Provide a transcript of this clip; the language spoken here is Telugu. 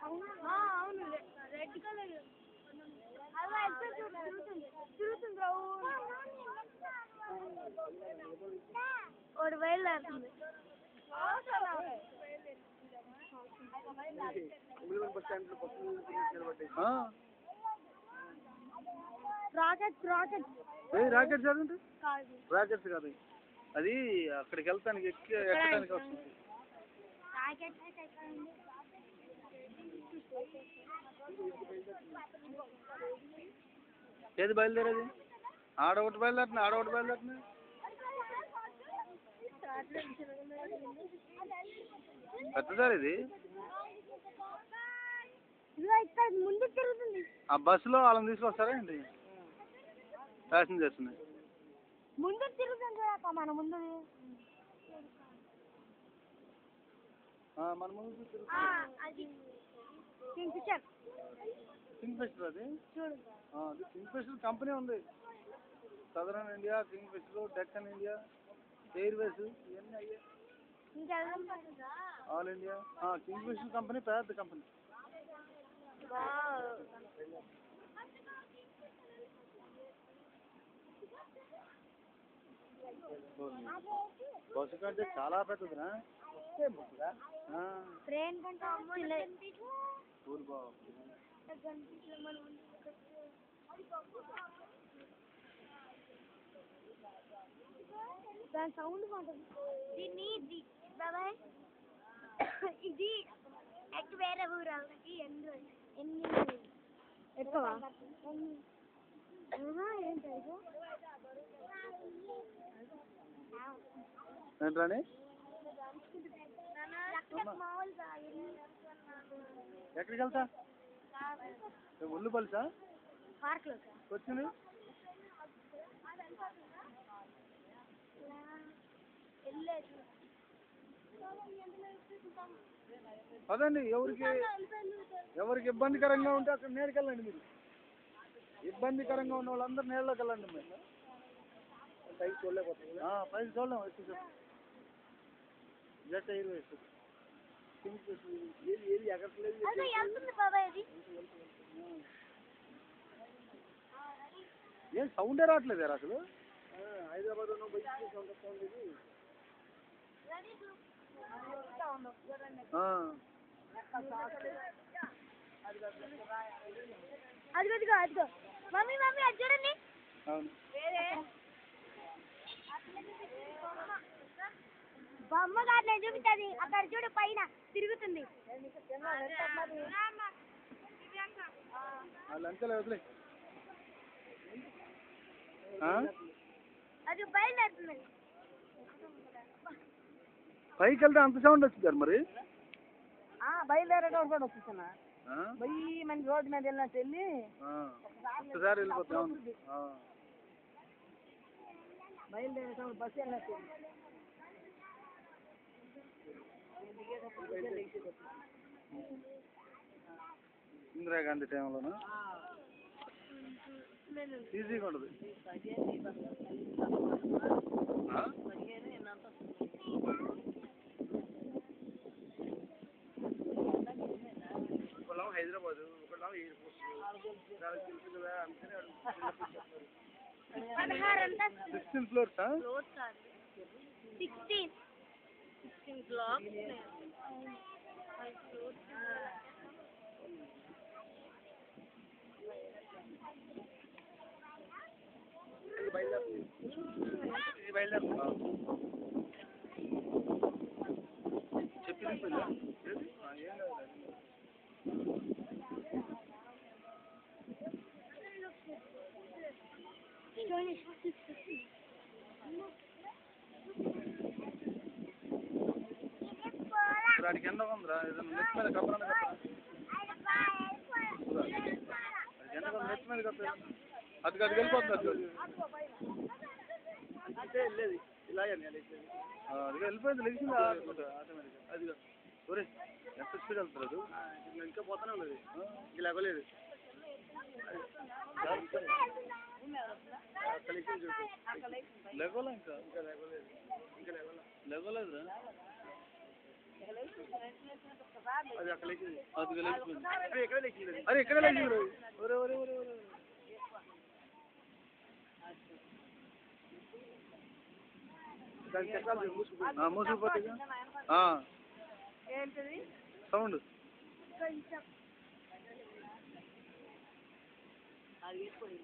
అవును రెడ్ కలర్ తిరుగుతుంది ఒకటి బయలుదేరుతుంది. రాకెట్స్ రాకెట్స్ కాదండి, రాకెట్స్ కాదు అది, అక్కడికి వెళ్తానికి ఎక్కడానికి వస్తుంది. ఏది బయలుదేరేది? ఆడొకటి బయలుదేరుతుంది. పెద్దసారి ఇది ముందు తిరుగుతుంది. ఆ బస్సులో వాళ్ళని తీసుకొస్తారా ఏంటి? ప్యాసింజర్స్ ముందు తిరుగుతుంది చూడక మన ముందు కింగ్ఫిషర్ అది అది కింగ్ఫిషర్ కంపెనీ ఉంది. Southern India, Kingfisher, Deccan India, Airways ఇవన్నీ అయ్యే. ఆల్ ఇండియా కింగ్ఫిషర్ కంపెనీ పెద్ద కంపెనీ. బస్సు కంటే చాలా పెద్దదిరా. ట్రైన్ కంటే దాని సౌండ్ బాగుంటుంది. బాబాయ్ ఇది ఎట్ వేరే ఊరు వాళ్ళకి ఎన్ని ఎక్కువ ఏంటని ఎక్కడికి వెళ్తా? ఒళ్ళు పలుసా వచ్చింది? అదండి, ఎవరికి ఇబ్బందికరంగా ఉంటే అక్కడ నేరుకెళ్ళండి. మీరు ఇబ్బందికరంగా ఉన్న వాళ్ళందరూ నేరులోకి వెళ్ళండి. మీరు పైకి చూడలేకపోతుంది. పైకి చూడలేము. జస్ట్ ఎయిర్వేస్ ఏది ఎగరట్లేదు. ఏం సౌండే రావట్లేదు అసలు. హైదరాబాద్ ఉన్న బయట సౌండ్ ఇది. అదిగో మమ్మీ అది చూడండి. బొమ్మ కాదు నేను చూపించేది. అక్కడ చూడు పైన తిరుగుతుంది. అది బయలుదేరుతుంది. పైకి వెళ్తే అంత సౌండ్ వచ్చింది మరి. బయలుదేరేటప్పుడు కూడా వస్తున్నా. వెయ్యి మంది రోడ్డు మీద వెళ్ళినట్టు వెళ్ళి ఒకసారి వెళ్ళిపోతాం. బయలుదేరేటప్పుడు బస్సు వెళ్ళినట్టు ఇందిరాగాంధీ టైంలోనా ఈజీగా ఉండదు. హైదరాబాద్ ఒకళ్ళ ఎయిర్ ఫోర్స్ 16 ఫ్లోర్స్. 16 బ్లాక్స్. చెప్పింది వాడికి ఎండ ఉందిరా. ఏదైనా నెట్ మీద కప్పరాని ఎండ నెట్ మీద కప్పారు. అది వెళ్ళిపోతుంది. అంటే వెళ్ళేది ఇలాగే అది వెళ్ళిపోయింది. లెగిసింది ఆటోమేటిక్గా. అది ఒరే ఎంత స్పీడ్ వెళ్తున్నారు. ఇంకా పోతానే ఉన్నది. ఇంక లేవలేదు. లేకోలే ఇంకా లేవలేదు. లేవలేదురా అది అక్కడ లేచింది అది లేచిపోయింది ఎక్కడ లేచింది అరే ఎక్కడ లేచింది ఒరే ఒరే ఒరే ఒరే మూసుకుపోతే ఏంటిది సౌండ్ కొంచెం అది వేసుకోండి